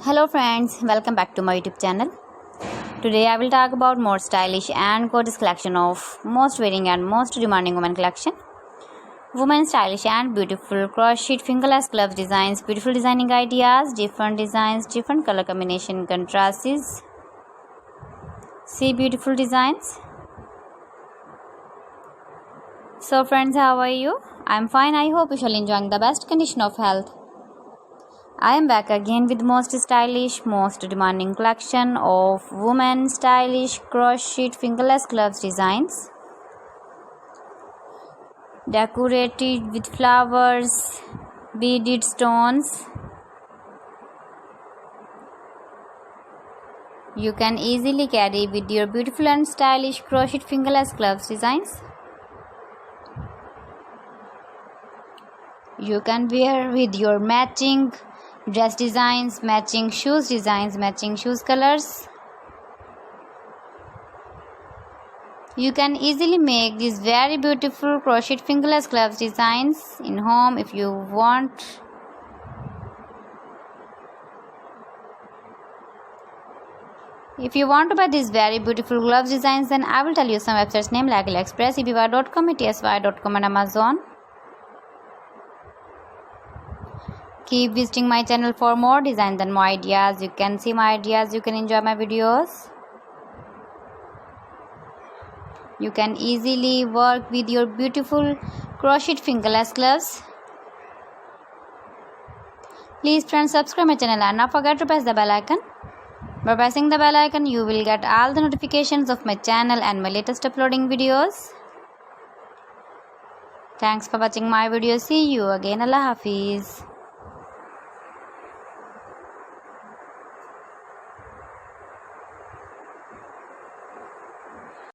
Hello friends, welcome back to my YouTube channel. Today I will talk about more stylish and gorgeous collection of most wearing and most demanding women collection. Women stylish and beautiful crochet fingerless gloves designs, beautiful designing ideas, different designs, different color combination contrasts. See beautiful designs. So friends, how are you? I am fine. I hope you shall enjoying the best condition of health. I am back again with most stylish, most demanding collection of women stylish crochet fingerless gloves designs, decorated with flowers, beaded stones. You can easily carry with your beautiful and stylish crochet fingerless gloves designs. You can wear with your matching dress designs, matching shoes designs, matching shoes colors. You can easily make these very beautiful crochet fingerless gloves designs in home if you want. If you want to buy these very beautiful gloves designs, then I will tell you some websites name like AliExpress, eBay.com, ETSY.com and Amazon. Keep visiting my channel for more designs and more ideas. You can see my ideas, you can enjoy my videos. You can easily work with your beautiful crochet fingerless gloves. Please friends, subscribe my channel and not forget to press the bell icon. By pressing the bell icon, you will get all the notifications of my channel and my latest uploading videos. Thanks for watching my video. See you again. Allah Hafiz.